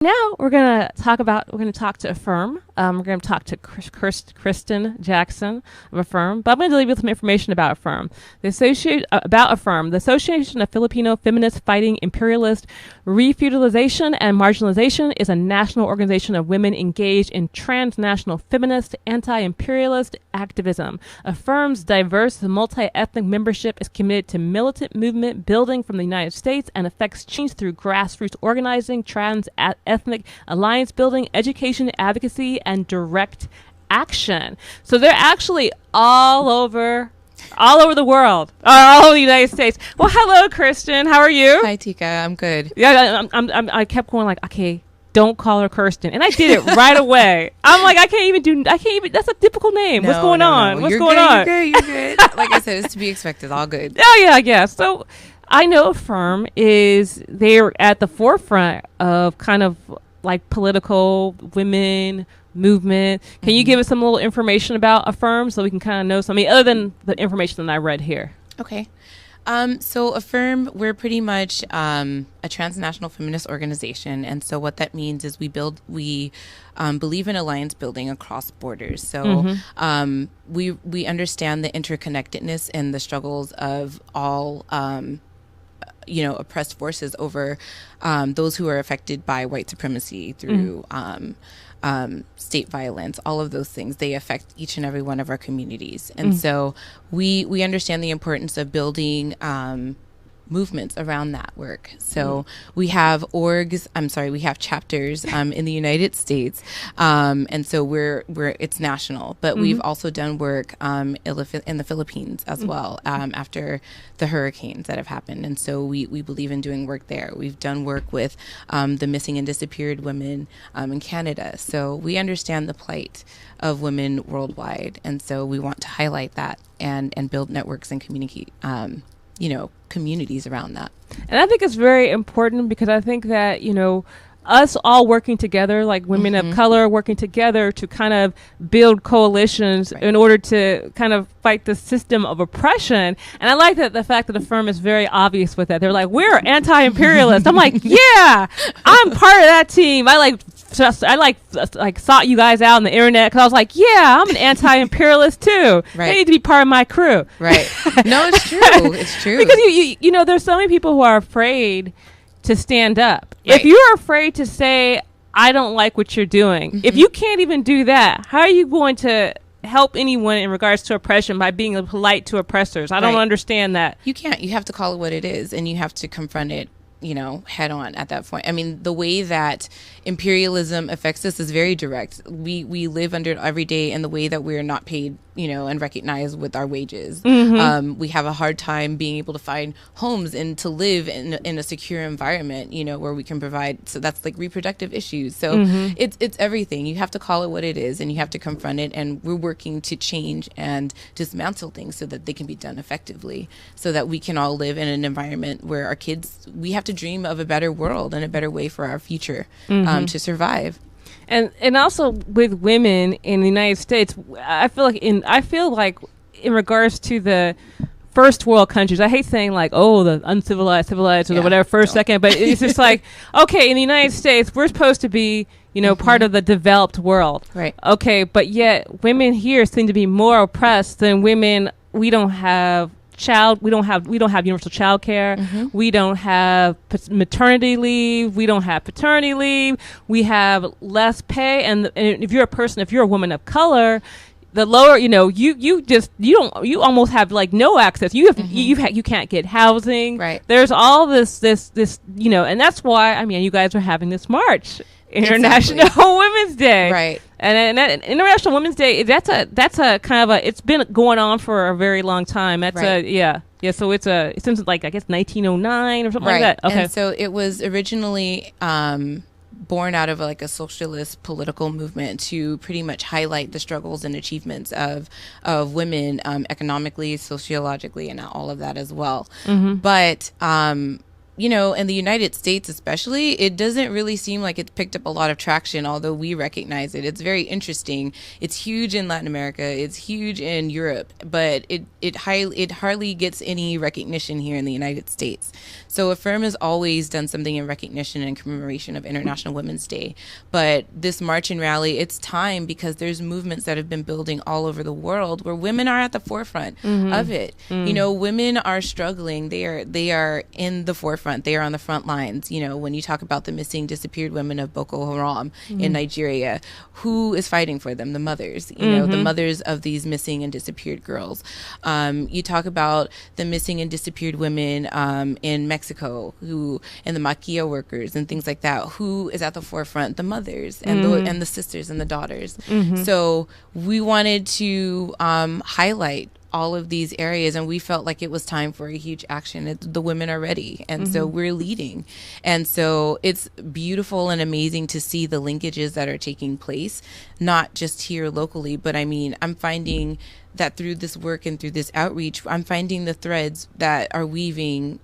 Now we're gonna talk to Affirm. We're gonna talk to Kristen Jackson of Affirm. But I'm gonna leave you with some information about Affirm. The Association of Filipino Feminists Fighting Imperialist Refeudalization and Marginalization is a national organization of women engaged in transnational feminist anti-imperialist activism. Affirm's diverse multi-ethnic membership is committed to militant movement building from the United States and affects change through grassroots organizing, ethnic alliance building, education, advocacy, and direct action. So they're actually all over the world, all over the United States. Well, hello, Kristen. How are you? Hi, Tika. I'm good. Yeah, I kept going like, okay, don't call her Kirsten, and I did it right away. I'm like, I can't even. That's a difficult name. What's going on? What's going on? You're good. Like I said, it's to be expected. All good. Oh yeah, I guess. So I know Affirm they're at the forefront of kind of like political women movement. Can you give us some little information about Affirm so we can kind of know something other than the information that I read here? Okay. So Affirm, we're pretty much a transnational feminist organization. And so what that means is we believe in alliance building across borders. So we understand the interconnectedness and the struggles of all oppressed forces over those who are affected by white supremacy through state violence. All of those things, they affect each and every one of our communities. And so we understand the importance of building movements around that work. So we have we have chapters in the United States. And so it's national, but we've also done work in the Philippines as well after the hurricanes that have happened. And so we believe in doing work there. We've done work with the missing and disappeared women in Canada. So we understand the plight of women worldwide. And so we want to highlight that and build networks and communicate communities around that. And I think it's very important because I think that, us all working together, like women of color working together to kind of build coalitions in order to kind of fight the system of oppression. And I like that the fact that Affirm is very obvious with that. They're like, we're anti-imperialist. I'm like, yeah, I'm part of that team. I sought you guys out on the internet because I was like, yeah, I'm an anti-imperialist too. Right. They need to be part of my crew. Right. No, it's true. It's true. Because you know, there's so many people who are afraid to stand up. Right. If you're afraid to say, I don't like what you're doing, if you can't even do that, how are you going to help anyone in regards to oppression by being polite to oppressors? I don't understand that. You can't. You have to call it what it is, and you have to confront it head on at that point. I mean, the way that imperialism affects us is very direct. We live under it every day in the way that we're not paid, and recognized with our wages. We have a hard time being able to find homes and to live in a secure environment, where we can provide. So that's like reproductive issues. So it's everything. You have to call it what it is, and you have to confront it. And we're working to change and dismantle things so that they can be done effectively, so that we can all live in an environment where our kids, we have to dream of a better world and a better way for our future to survive. And also with women in the United States, I feel like in regards to the first world countries, I hate saying like, oh, the uncivilized, civilized, or whatever, second, but it's just like, okay, in the United States, we're supposed to be, part of the developed world. Right. Okay, but yet women here seem to be more oppressed than women. We don't have universal child care. We don't have maternity leave. We don't have paternity leave. We have less pay. And if you're a woman of color, the lower, you almost have like no access. You can't get housing. Right. There's all this, and that's why, you guys are having this march. International Women's Day, right? And International Women's Day, that's a kind of it's been going on for a very long time. That's So it seems like I guess 1909 or something like that. Okay, and so it was originally born out of like a socialist political movement to pretty much highlight the struggles and achievements of women economically, sociologically, and all of that as well. But in the United States especially, it doesn't really seem like it's picked up a lot of traction, although we recognize it. It's very interesting. It's huge in Latin America. It's huge in Europe, but it hardly gets any recognition here in the United States. So AF3IRM has always done something in recognition and commemoration of International Women's Day. But this march and rally, it's time, because there's movements that have been building all over the world where women are at the forefront of it. You know, women are struggling. They are in the forefront. They are on the front lines. You know, when you talk about the missing, disappeared women of Boko Haram in Nigeria, who is fighting for them? The mothers, you know, the mothers of these missing and disappeared girls. You talk about the missing and disappeared women in Mexico, and the maquilla workers and things like that. Who is at the forefront? The mothers and the sisters and the daughters. So we wanted to highlight all of these areas, and we felt like it was time for a huge action. The women are ready, and so we're leading. And so it's beautiful and amazing to see the linkages that are taking place, not just here locally, but I mean, I'm finding that through this work and through this outreach, I'm finding the threads that are weaving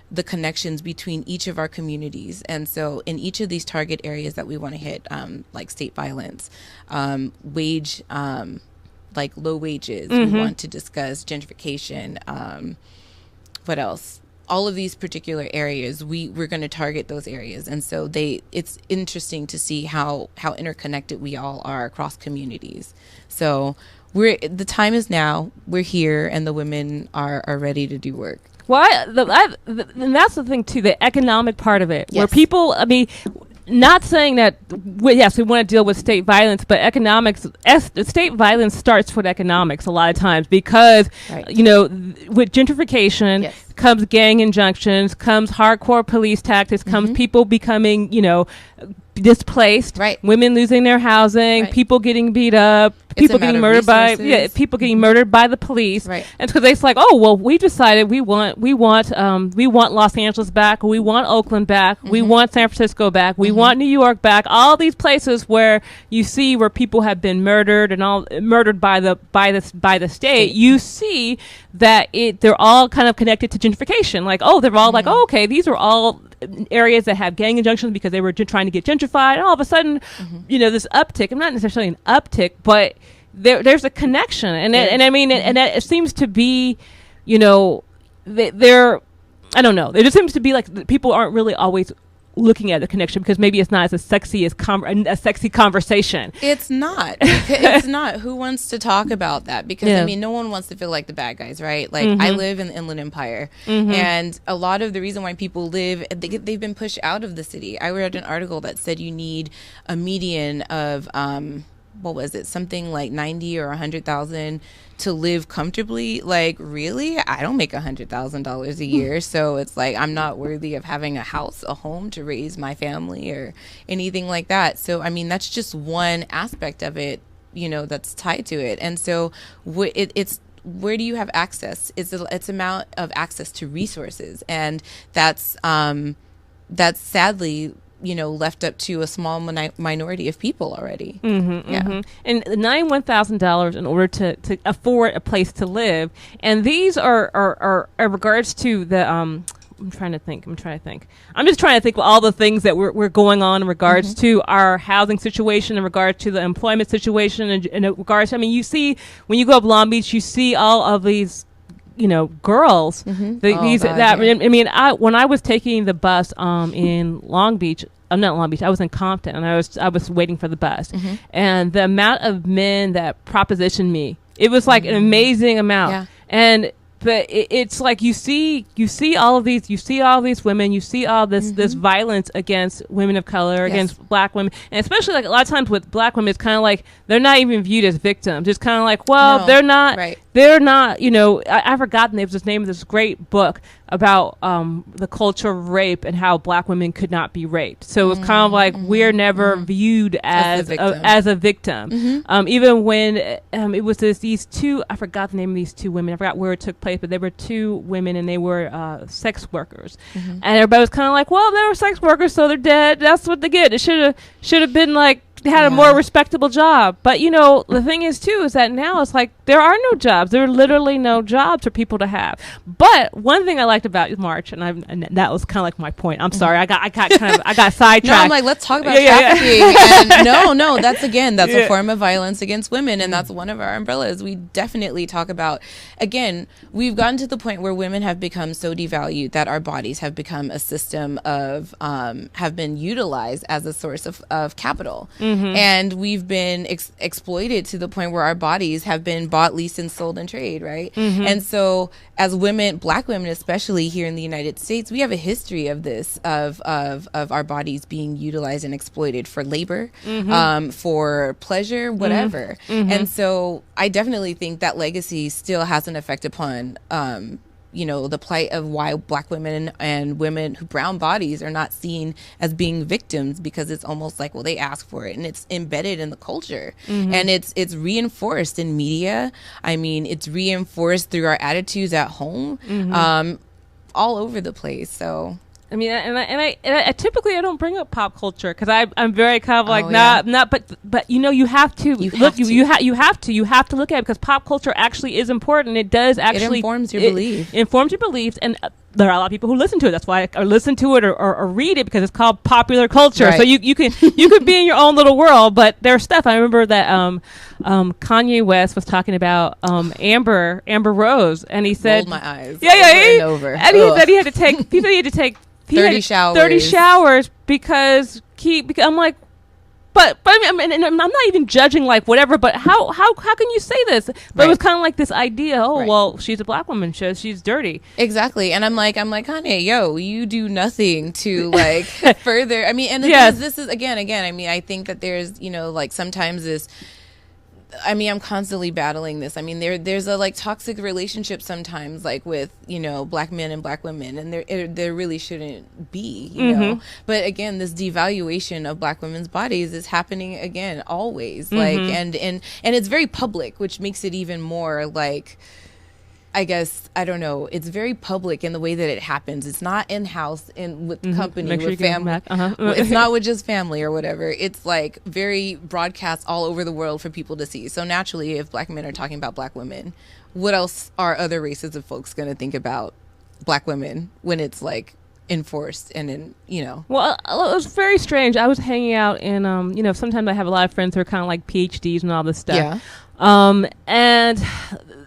the connections between each of our communities. And so in each of these target areas that we want to hit, like state violence, wage, like low wages, we want to discuss gentrification, what else? All of these particular areas, we're going to target those areas. And so it's interesting to see how interconnected we all are across communities. So the time is now. We're here, and the women are ready to do work. Well, and that's the thing too, the economic part of it, where people, I mean, not saying that, yes, we want to deal with state violence, but state violence starts with economics a lot of times, because, you know, with gentrification comes gang injunctions, comes hardcore police tactics, comes people becoming, you know, displaced, women losing their housing, people getting beat up, people getting murdered people getting murdered by the police, and because it's like, oh well, we decided we want Los Angeles back, we want Oakland back, we want San Francisco back, we want New York back, all these places where you see where people have been murdered and all murdered by the state. You see that they're all kind of connected to gentrification, like, oh, they're all like, oh, okay, these are all areas that have gang injunctions because they were trying to get gentrified, and all of a sudden, you know, this uptick, I'm not necessarily an uptick, but there's a connection, and I mean, and it seems to be, you know, I don't know, it just seems to be like people aren't really always looking at the connection, because maybe it's not as sexy as a sexy conversation. It's not. It's not. Who wants to talk about that? Because I mean, no one wants to feel like the bad guys, right? Like I live in the Inland Empire, and a lot of the reason why people live, they've been pushed out of the city. I read an article that said you need a median of what was it? Something like 90 or 100,000 to live comfortably. Like, really? I don't make $100,000 a year, so it's like I'm not worthy of having a house, a home to raise my family or anything like that. So I mean, that's just one aspect of it, you know, that's tied to it. And so it's where do you have access? It's amount of access to resources, and that's sadly, you know, left up to a small minority of people already. And $91,000 in order to afford a place to live. And these are in regards to the I'm just trying to think of all the things that we're going on in regards to our housing situation, in regards to the employment situation, and in regards, I mean, you see when you go up Long Beach, you see all of these, you know, girls. I mean, when I was taking the bus in Long Beach, I'm not Long Beach, I was in Compton, and I was waiting for the bus, and the amount of men that propositioned me, it was like an amazing amount. But it's like you see all of these women, you see all this violence against women of color, against black women, and especially like a lot of times with black women, it's kind of like they're not even viewed as victims. It's kind of like, well, they're not, you know, I've forgotten the name of this great book about the culture of rape and how black women could not be raped. So it's kind of like we're never viewed as a victim. Even when it was these two, I forgot the name of these two women, I forgot where it took place, but they were two women, and they were sex workers. And everybody was kind of like, well, they were sex workers, so they're dead. That's what they get. It should have been like, had a more respectable job. But, you know, the thing is, too, is that now it's like there are no jobs. There are literally no jobs for people to have. But one thing I liked about March, and that was kind of like my point. I'm sorry. I got sidetracked. No, I'm like, let's talk about trafficking. And no, that's a form of violence against women. And that's one of our umbrellas. We definitely talk about, again, we've gotten to the point where women have become so devalued that our bodies have become a system of, have been utilized as a source of capital. And we've been exploited to the point where our bodies have been bought, leased, and sold and trade, right? And so as women, Black women especially here in the United States, we have a history of this, of our bodies being utilized and exploited for labor, for pleasure, whatever. And so I definitely think that legacy still has an effect upon you know, the plight of why Black women and women who brown bodies are not seen as being victims, because it's almost like, well, they ask for it, and it's embedded in the culture, and it's reinforced in media. I mean, it's reinforced through our attitudes at home, all over the place. So I mean, and I typically I don't bring up pop culture because I'm very kind of like but you know, you have to you have to look at it, because pop culture actually is important. It does actually informs your belief. Informs your beliefs, and there are a lot of people who listen to it. That's why I listen to it or read it, because it's called popular culture. Right. So you could be in your own little world, but there's stuff. I remember that Kanye West was talking about Amber Rose, and he said, rolled my eyes. Over. And he said he had to take 30 showers because I'm like, but I mean, and I'm not even judging, like, whatever, but how can you say this? But it was kind of like this idea, well, she's a Black woman, she's dirty. Exactly. And I'm like, Kanye, yo, you do nothing to, like, further. I mean, and this is, again, I mean, I think that there's, you know, like, sometimes this, I mean, I'm constantly battling this. I mean, there's a, like, toxic relationship sometimes, like, with, you know, Black men and Black women, and there really shouldn't be, you know. But again, this devaluation of Black women's bodies is happening again always, like, and it's very public, which makes it even more, like, I guess, I don't know, it's very public in the way that it happens. It's not in-house with company, with family. It's not with just family or whatever. It's like very broadcast all over the world for people to see. So naturally, if Black men are talking about Black women, what else are other races of folks going to think about Black women when it's like enforced and in, you know? Well, it was very strange. I was hanging out in, you know, sometimes I have a lot of friends who are kind of like PhDs and all this stuff. Yeah. And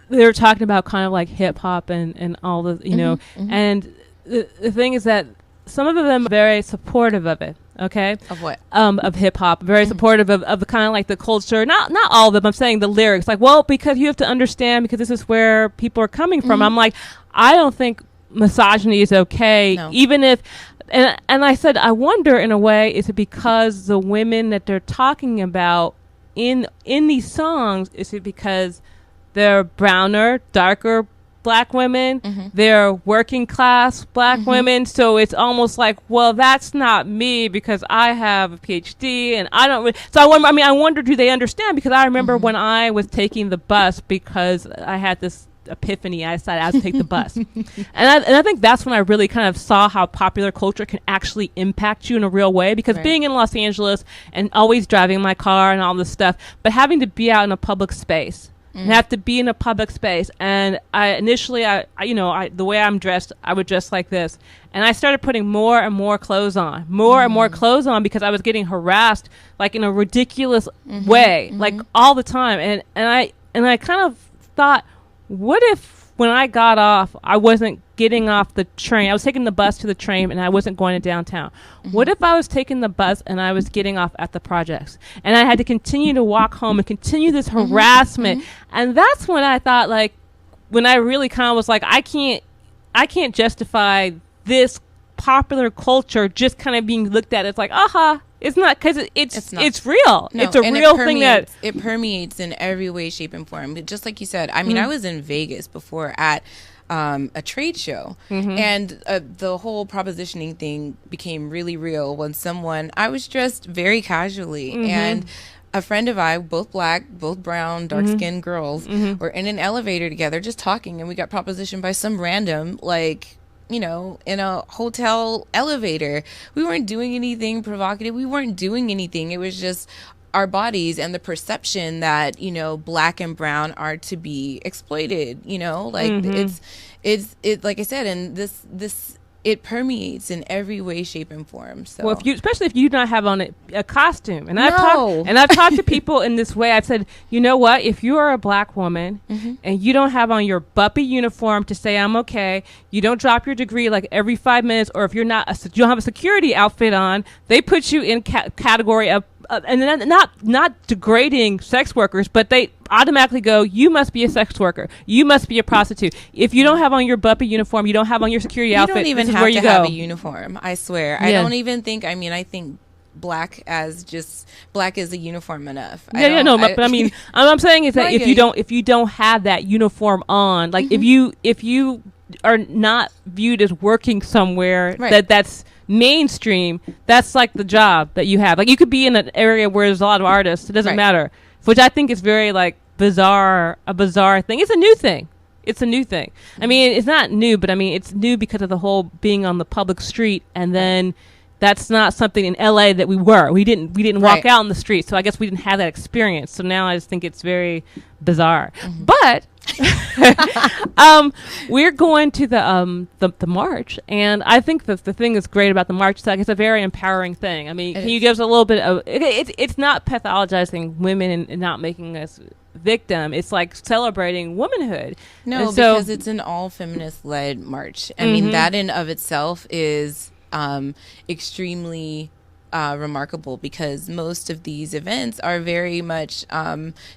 they were talking about kind of like hip hop and all the, you know, and the thing is that some of them are very supportive of it. Okay. Of what? Of hip hop, very supportive of the kind of like the culture. Not all of them. I'm saying the lyrics. Like, well, because you have to understand, because this is where people are coming from. I'm like, I don't think misogyny is okay, even if. And I said, I wonder, in a way, is it because the women that they're talking about in these songs, is it because they're browner, darker Black women, they're working class Black women, so it's almost like, well, that's not me because I have a PhD and I don't so I wonder, do they understand? Because I remember when I was taking the bus, because I had this epiphany, I decided I would take the bus. And I think that's when I really kind of saw how popular culture can actually impact you in a real way, because being in Los Angeles and always driving my car and all this stuff, but having to be out in a public space, and have to be in a public space. And the way I'm dressed, I would dress like this. And I started putting more and more clothes on, because I was getting harassed, like, in a ridiculous way, like, all the time. And I kind of thought, what if when I got off, I wasn't getting off the train? I was taking the bus to the train and I wasn't going to downtown. What if I was taking the bus and I was getting off at the projects, and I had to continue to walk home and continue this harassment? And that's when I thought, like, when I really kind of was like, I can't justify this popular culture just kind of being looked at. It's like, it's not, because it's real. No, it's a real thing that it permeates in every way, shape, and form. But just like you said, I mean, I was in Vegas before at a trade show, and the whole propositioning thing became really real when I was dressed very casually, and a friend of I, both Black, both brown, dark-skinned girls, were in an elevator together just talking, and we got propositioned by some random, like, you know, in a hotel elevator. We weren't doing anything provocative. We weren't doing anything. It was just our bodies and the perception that, you know, black and brown are to be exploited, you know, like it's like I said, and this it permeates in every way, shape, and form. So, well, especially if you do not have on a costume, and I've talked to people in this way. I've said, you know what? If you are a black woman and you don't have on your buppy uniform to say I'm okay, you don't drop your degree like every 5 minutes, or if you're not, you don't have a security outfit on, they put you in category of. And then not degrading sex workers, but they automatically go, you must be a sex worker. You must be a prostitute. If you don't have on your buppy uniform, you don't have on your security outfit, you don't even have to have a uniform. I swear. Yeah. I don't even think, I mean, I think black is a uniform enough. But I mean, I'm saying is that if you don't have that uniform on, like if you are not viewed as working somewhere that's mainstream, that's like the job that you have. Like you could be in an area where there's a lot of artists, it doesn't matter, which I think is very like a bizarre thing. It's a new thing. I mean, it's not new, but I mean it's new because of the whole being on the public street, and then that's not something in LA that we didn't walk out in the street, so I guess we didn't have that experience. So now I just think it's very bizarre. But we're going to the march, and I think that the thing that's great about the march is like it's a very empowering thing. I mean, can you give us a little bit of it's not pathologizing women and not making us victim. It's like celebrating womanhood. No, because it's an all feminist led march. I mean, that in of itself is extremely remarkable, because most of these events are very much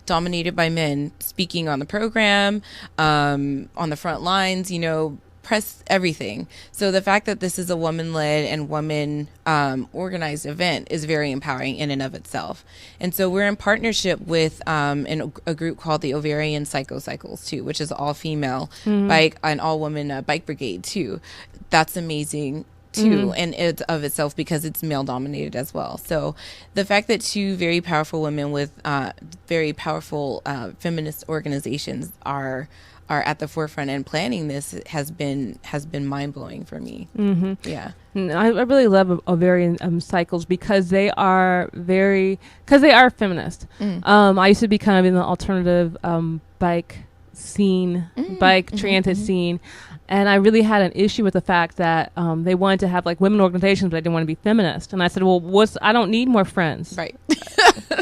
dominated by men speaking on the program, on the front lines, you know, press, everything. So the fact that this is a woman-led and woman organized event is very empowering in and of itself. And so we're in partnership with a group called the Ovarian Cycles too, which is all female bike and all woman bike brigade too. That's amazing too, and it's of itself because it's male dominated as well. So the fact that two very powerful women with very powerful feminist organizations are at the forefront and planning this has been mind-blowing for me. Yeah. I really love Ovarian Cycles because they are feminist. I used to be kind of in the alternative bike scene, bike transit scene. And I really had an issue with the fact that they wanted to have like women organizations, but they didn't want to be feminist. And I said, well, I don't need more friends. Right.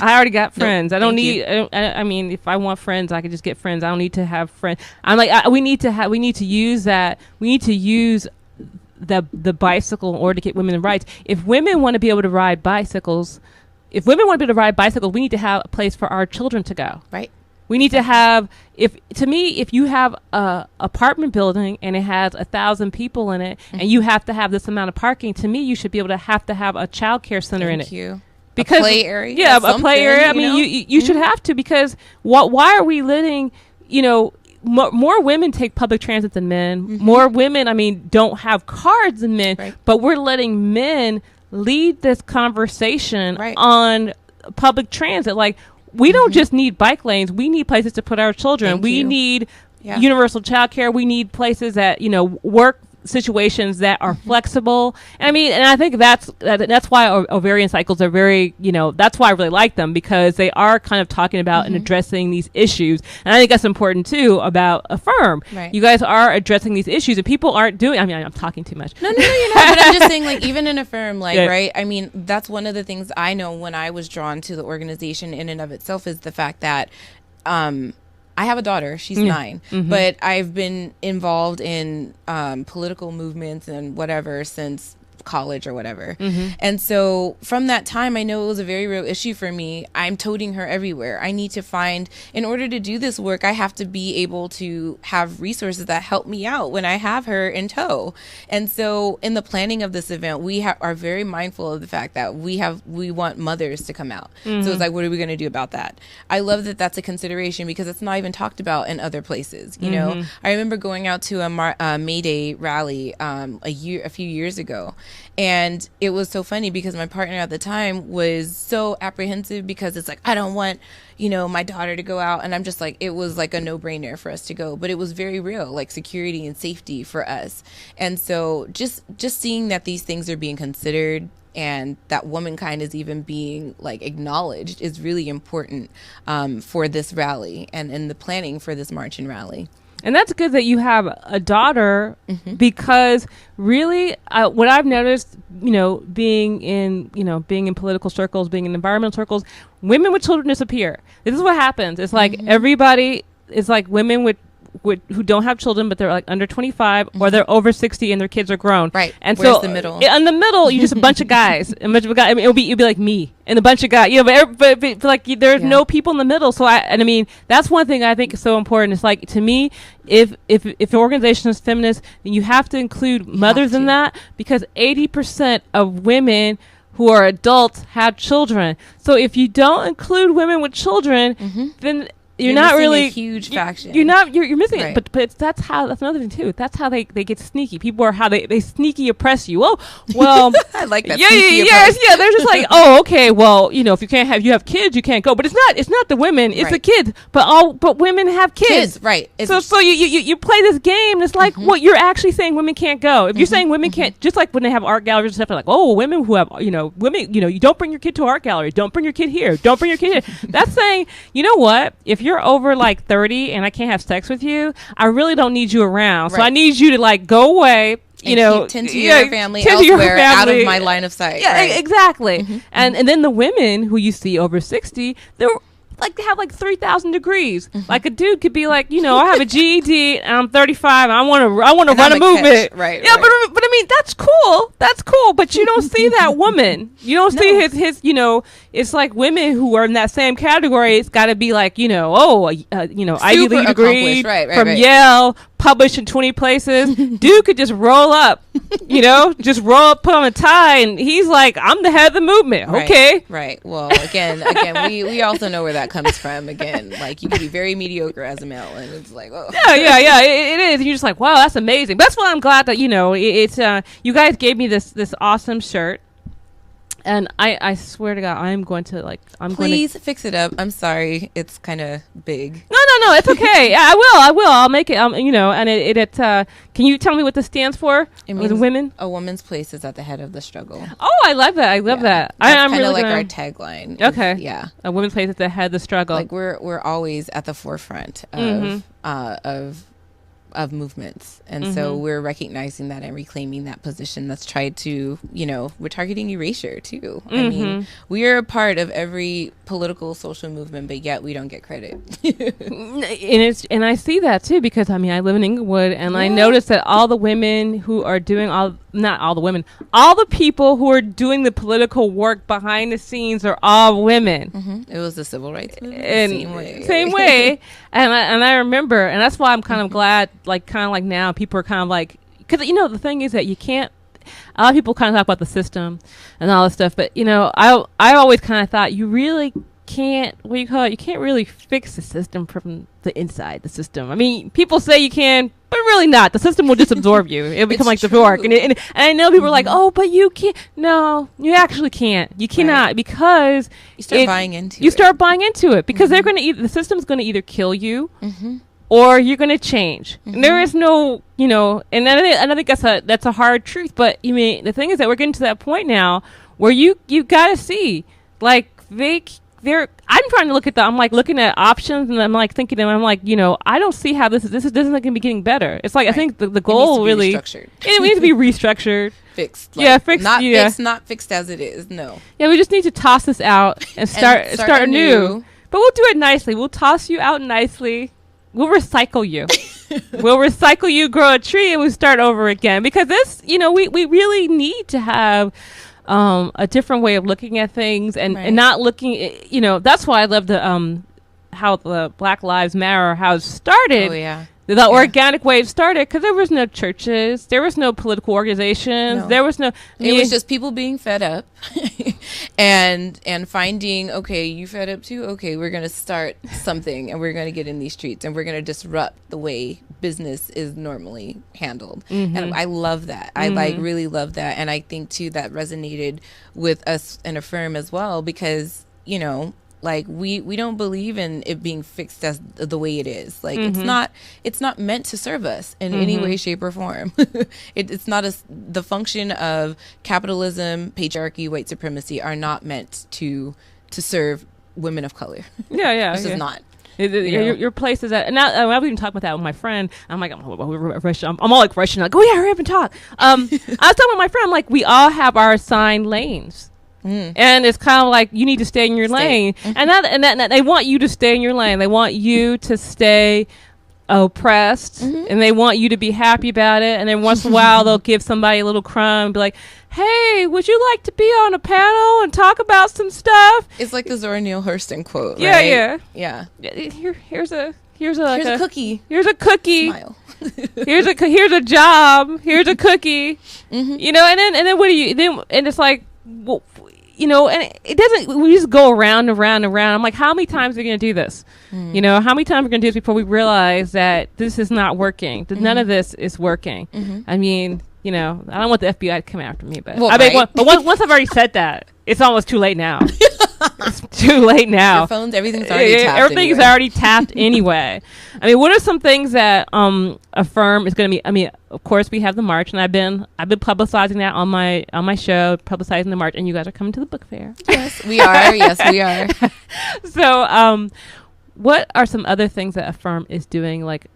I already got friends. I don't need. I mean, if I want friends, I could just get friends. I don't need to have friends. I'm like, we need to use that. We need to use the bicycle in order to get women's rights. If women want to be able to ride bicycles, we need to have a place for our children to go. Right. We need to have, if you have a apartment building and it has 1,000 people in it, and you have to have this amount of parking, to me, you should be able to have a child care center in it. Thank you. Because a play area. Yeah, a play area. I mean, you should have to, because why are we letting, more women take public transit than men. More women, I mean, don't have cars than men, but we're letting men lead this conversation on public transit. Like, we don't just need bike lanes. We need places to put our children. We need universal childcare. We need places that, work situations that are flexible. And I mean, and I think that's why Ovarian Cycles are very, that's why I really like them, because they are kind of talking about and addressing these issues. And I think that's important too about AF3IRM. Right. You guys are addressing these issues, and people aren't doing, I mean, I'm talking too much. No, you're not. But I'm just saying, like, even in AF3IRM, like, right? I mean, that's one of the things I know when I was drawn to the organization in and of itself is the fact that, I have a daughter. She's 9, but I've been involved in political movements and whatever since college or whatever. And so from that time, I know it was a very real issue for me. I'm toting her everywhere. I need to find, in order to do this work, I have to be able to have resources that help me out when I have her in tow. And so in the planning of this event, we are very mindful of the fact that we want mothers to come out. So it's like, what are we going to do about that? I love that that's a consideration, because it's not even talked about in other places. I remember going out to a May Day rally a few years ago. And it was so funny because my partner at the time was so apprehensive, because it's like, I don't want, my daughter to go out. And I'm just like, it was like a no-brainer for us to go. But it was very real, like security and safety for us. And so just seeing that these things are being considered and that womankind is even being like acknowledged is really important for this rally and in the planning for this march and rally. And that's good that you have a daughter, because really what I've noticed, being in political circles, being in environmental circles, women with children disappear. This is what happens. It's like everybody is like women with who don't have children, but they're like under 25 or they're over 60 and their kids are grown. Right. And where's so the middle? In the middle, you just a bunch of guys. I mean, it'll be like me and a bunch of guys. But like there's no people in the middle. So I mean, that's one thing I think is so important. It's like, to me, if an organization is feminist, then you have to include mothers in that, because 80% of women who are adults have children. So if you don't include women with children, then you're not really a huge faction. You're missing it. But that's another thing too. That's how they get sneaky. People are how they sneaky oppress you. Oh, well, I like that. Yeah. They're just like, oh, okay. Well, if you have kids, you can't go. But it's not the women. It's the kids. But women have kids. Right. So you play this game. And it's like, well, you're actually saying women can't go. If you're saying women can't, just like when they have art galleries and stuff, they're like, oh, women who have women, you don't bring your kid to art gallery. Don't bring your kid here. Don't bring your kid here. That's saying, you know what? If you're over like 30 and I can't have sex with you, I really don't need you around. So I need you to like go away, tend to your family elsewhere, out of my line of sight. Yeah, exactly. And then the women who you see over 60, they're like, they have like 3,000 degrees. Like a dude could be like, I have a GED and I'm 35 and I want to run a movement. Right. Yeah, but I mean, that's cool. But you don't see that woman. You don't see his it's like women who are in that same category. It's got to be like, Ivy League degree from Yale, published in 20 places. Dude could just roll up, put on a tie, and he's like, I'm the head of the movement. Okay. Right. Well, again, we also know where that comes from. Again, like, you can be very mediocre as a male, and it's like, oh. Yeah. It is. And you're just like, wow, that's amazing. That's why I'm glad that, it's, you guys gave me this awesome shirt. And I swear to God, Please fix it up. I'm sorry, it's kind of big. No, it's okay. Yeah, I will. I'll make it. And it. Can you tell me what this stands for? It means women. A woman's place is at the head of the struggle. Oh, I love that. I love that. I'm kind of like our tagline. Okay. Yeah. A woman's place at the head of the struggle. Like we're always at the forefront of movements, and so we're recognizing that and reclaiming that position that's tried to, we're targeting erasure too. I mean, we are a part of every political social movement, but yet we don't get credit. and I see that too, because I live in Inglewood, and I notice that all the women who are doing all the people who are doing the political work behind the scenes are all women. It was the civil rights movement. Same way. And I remember, and that's why I'm kind of glad, kind of like now people are kind of like, because the thing is that you can't, a lot of people kind of talk about the system and all this stuff, but I always kind of thought you really can't, you can't really fix the system from the inside the system. I mean, people say you can, but really not. The system will just absorb you. It'll become like the fork. And I know people are like, oh, but you can't. No, you actually can't. You cannot, because you start buying into it. You start buying into it, because they're going to the system's going to either kill you or you're going to change. And there is no, and I think that's a hard truth. But the thing is that we're getting to that point now where you got to see, like, I'm trying to look at I'm like looking at options, and I'm like thinking, and I'm like, I don't see how this isn't going to be getting better. It's like, I think the goal it needs to be restructured. Fixed. Fixed. Not fixed as it is. No. Yeah, we just need to toss this out and start anew. But we'll do it nicely. We'll toss you out nicely. We'll recycle you. We'll recycle you, grow a tree, and we'll start over again. Because this, we really need to have a different way of looking at things, and not looking, that's why I love the how the Black Lives Matter, how it started. Oh, yeah. The organic wave started because there was no churches, there was no political organizations, there was no. It was just people being fed up, and finding, okay, you fed up too. Okay, we're gonna start something, and we're gonna get in these streets, and we're gonna disrupt the way business is normally handled. And I love that. I really love that, and I think too that resonated with us in a firm as well, because Like we don't believe in it being fixed as the way it is. Like it's not meant to serve us in any way, shape, or form. It's not the function of capitalism, patriarchy, white supremacy are not meant to serve women of color. Yeah. This is not. Your place is at, and now I've even talked about that with my friend. I'm like, I'm all like rushing, like, oh yeah, hurry up and talk. I was talking with my friend, like, we all have our assigned lanes. And it's kind of like you need to stay in your lane, and that they want you to stay in your lane. They want you to stay oppressed, and they want you to be happy about it. And then once in a while, they'll give somebody a little crumb, and be like, "Hey, would you like to be on a panel and talk about some stuff?" It's like the Zora Neale Hurston quote. Yeah, right? Yeah. Here's a cookie. Here's a cookie. Smile. here's a job. Here's a cookie. You know, and then what do you then? And it's like, well, you know, and it doesn't. We just go around and around and around. I'm like, how many times are we going to do this? You know, how many times are we going to do this before we realize that this is not working? That none of this is working. I mean, you know, I don't want the FBI to come after me, but once I've already said that, it's almost too late now. It's too late now. Your phones, everything's already tapped. Everything's already tapped anyway. I mean, what are some things that Affirm is going to be? I mean, of course, we have the march, and I've been publicizing that on my show, publicizing the march, and you guys are coming to the book fair. Yes, we are. Yes, we are. So, what are some other things that Affirm is doing, like,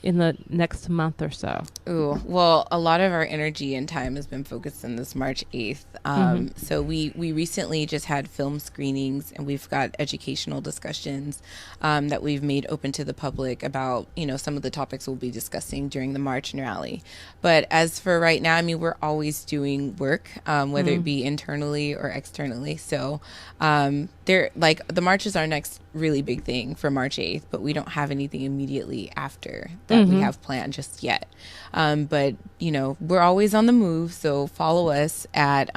in the next month or so? Ooh, well, a lot of our energy and time has been focused on this March 8th. So we recently just had film screenings, and we've got educational discussions that we've made open to the public about, you know, some of the topics we'll be discussing during the march and rally. But as for right now, I mean, we're always doing work, whether it be internally or externally. So the march is our next really big thing for March 8th, but we don't have anything immediately after that we have planned just yet. But, you know, we're always on the move. So follow us at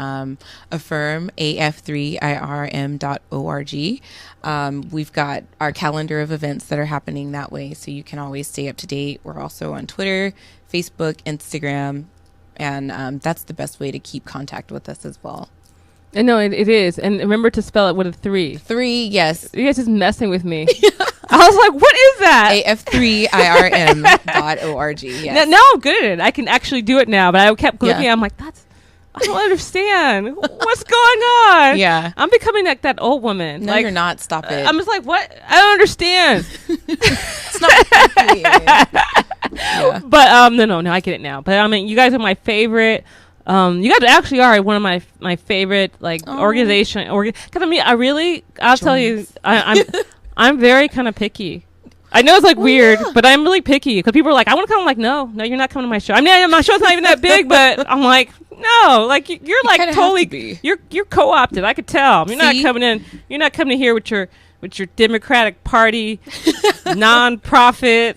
Affirm, AF3IRM.org. We've got our calendar of events that are happening that way, so you can always stay up to date. We're also on Twitter, Facebook, Instagram, and that's the best way to keep contact with us as well. And no, it is. And remember to spell it with a 3. 3, yes. You guys just messing with me. I was like, what is that? AF3IRM.org. Yes. Now I'm good at it. I can actually do it now. But I kept looking. I'm like, I don't understand. What's going on? Yeah. I'm becoming like that old woman. No, like, you're not. Stop it. I'm just like, what? I don't understand. It's not yeah. But no, I get it now. But I mean, you guys are my favorite. You guys actually are one of my favorite, like, organization. Because I mean, I'll tell you, I'm very kind of picky. I know it's like weird, but I'm really picky because people are like, I want to come. I'm like, no, you're not coming to my show. I mean, my show's not even that big, but I'm like, no, like you're like totally, you're co-opted. I could tell. You're not coming in. You're not coming in here with your Democratic Party nonprofit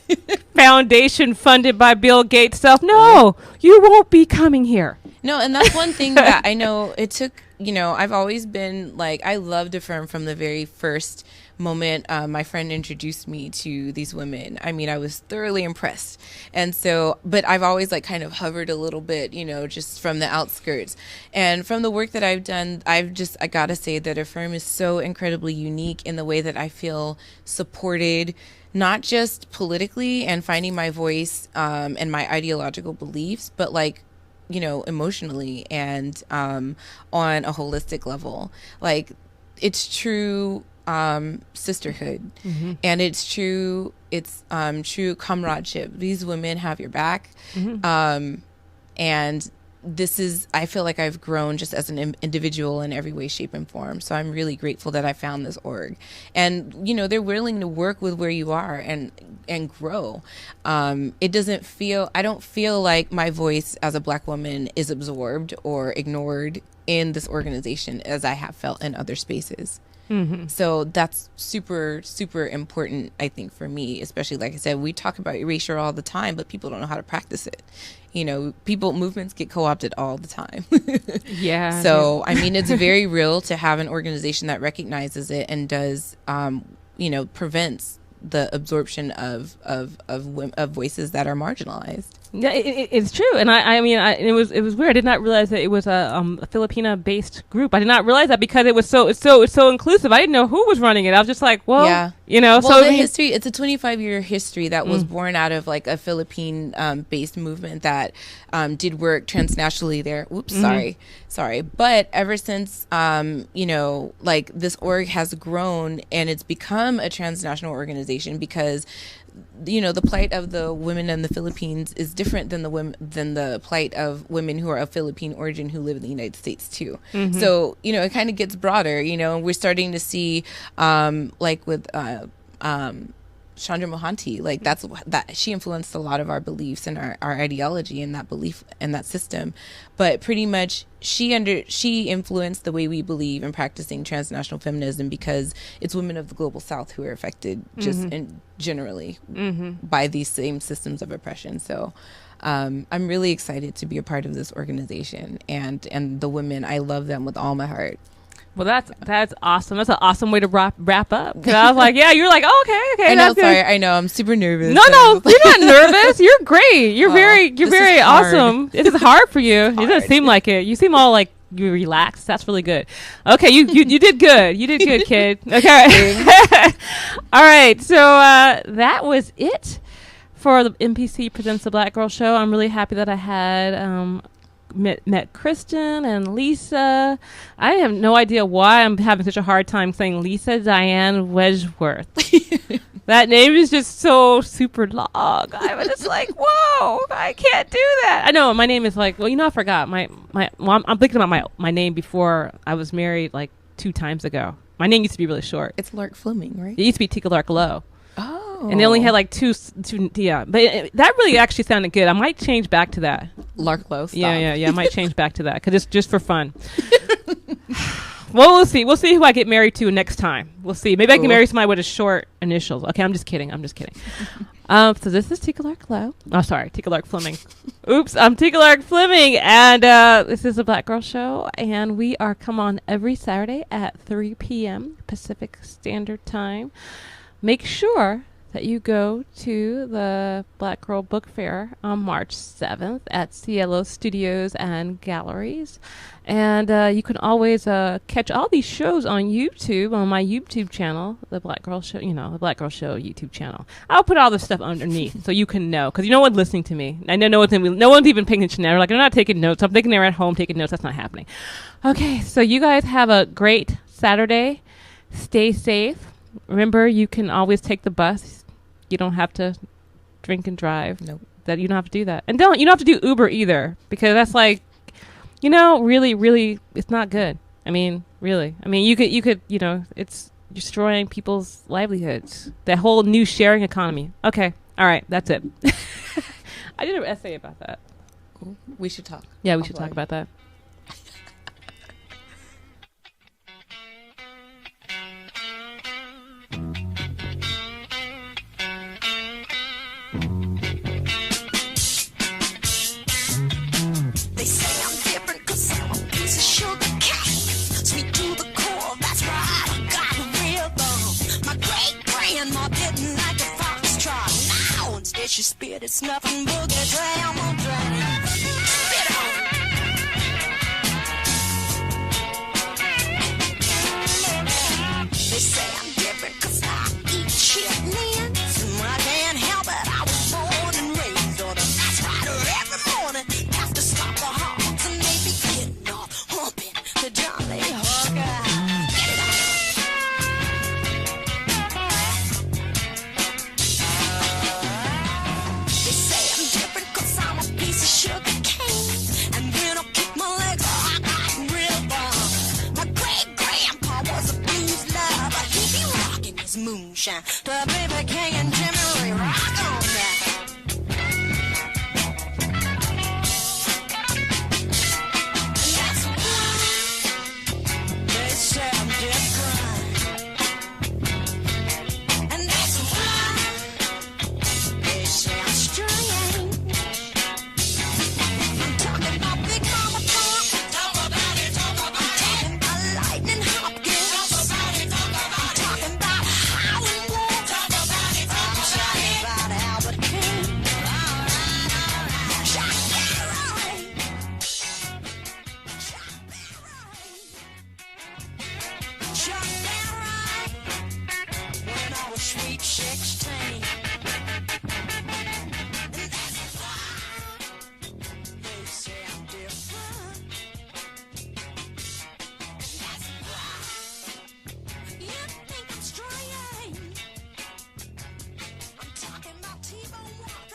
foundation funded by Bill Gates stuff. No, you won't be coming here. No, and that's one thing that I know it took, you know, I've always been like, I loved Affirm from the very first moment my friend introduced me to these women. I mean, I was thoroughly impressed. And so, but I've always like kind of hovered a little bit, you know, just from the outskirts. And from the work that I've done, I gotta say that Affirm is so incredibly unique in the way that I feel supported, not just politically and finding my voice and my ideological beliefs, but like, you know, emotionally and on a holistic level. Like, it's true sisterhood, and it's true comradeship. These women have your back, and this is, I feel like I've grown just as an individual in every way, shape, and form. So I'm really grateful that I found this org, and you know, they're willing to work with where you are and grow. I don't feel like my voice as a Black woman is absorbed or ignored in this organization as I have felt in other spaces. So that's super, super important, I think, for me, especially, like I said, we talk about erasure all the time, but people don't know how to practice it. You know, movements get co-opted all the time. Yeah. So, I mean, it's very real to have an organization that recognizes it and does, you know, prevents the absorption of voices that are marginalized. Yeah, it's true, and I mean, it was weird. I did not realize that it was a Filipina-based group. I did not realize that because it's so inclusive. I didn't know who was running it. I was just like, well, yeah. Well, so the history, it's a 25-year history that was born out of like a Philippine based movement that did work transnationally there. Oops, sorry. But ever since like this org has grown and it's become a transnational organization because the plight of the women in the Philippines is different than the plight of women who are of Philippine origin who live in the United States too. So it kind of gets broader. We're starting to see like with Chandra Mohanty, like that she influenced a lot of our beliefs and our ideology and that belief and that system, but pretty much she influenced the way we believe in practicing transnational feminism because it's women of the global South who are affected just generally by these same systems of oppression. So I'm really excited to be a part of this organization and the women. I love them with all my heart. Well, that's awesome. That's an awesome way to wrap up. Because I was like, yeah, you're like, oh, okay. I know, sorry. I know. I'm super nervous. No, you're not nervous. You're great. You're very awesome. This is hard for you. It doesn't seem like it. You seem all like you relaxed. That's really good. Okay, you did good. You did good, kid. Okay. All right. So that was it for the NPC Presents the Black Girl Show. I'm really happy that I had met Kristen and Lisa. I have no idea why I'm having such a hard time saying Lisa Diane Wedgeworth. That name is just so super long. I was just like, whoa, I can't do that. I know my name is like, well, I forgot my I'm thinking about my name before I was married like 2 times ago. My name used to be really short. It's Lark Fleming, right? It used to be Tika Lark Low. Oh. And they only had like two yeah. But that really actually sounded good. I might change back to that. Lark Low. Stop. Yeah. I might change back to that because it's just for fun. Well, we'll see. We'll see who I get married to next time. We'll see. Maybe I can marry somebody with a short initials. Okay, I'm just kidding. So this is Tika Lark Low. Oh, sorry, Tika Lark Fleming. Oops, I'm Tika Lark Fleming, and this is the Black Girl Show, and we are come on every Saturday at 3 p.m. Pacific Standard Time. Make sure that you go to the Black Girl Book Fair on March 7th at CLO Studios and Galleries. And you can always catch all these shows on YouTube, on my YouTube channel, the Black Girl Show, the Black Girl Show YouTube channel. I'll put all this stuff underneath so you can know, because no one's listening to me. I know no one's even paying attention now. They're like, they're not taking notes. I'm thinking they're at home taking notes. That's not happening. Okay, so you guys have a great Saturday. Stay safe. Remember, you can always take the bus. You don't have to drink and drive. Nope. That you don't have to do that. And you don't have to do Uber either, because that's like, really, really, it's not good. I mean, really. I mean, you could, it's destroying people's livelihoods. That whole new sharing economy. Okay. All right. That's it. I did an essay about that. We should talk. Yeah, we should talk about that. She spit, it's nothing boogie, dram on dram. Spit on. They say I'm different 'cause I eat chitlins. I can't help it, I was born and raised on them. That's right, every morning have to stop the hearts and they be getting off, humping the Johnny Hooker. Get it on. Sugar cane, and when I kick my legs, I got real bomb. My great grandpa was a blues lover. He be rocking his moonshine. The baby king and Jimmy Ray rock on that. And that's why they say I'm different. And that's why they say I'm strange. sweet 16. And that's why they say I'm different. That's why you think I'm strange. I'm talking about T-Bone Walker.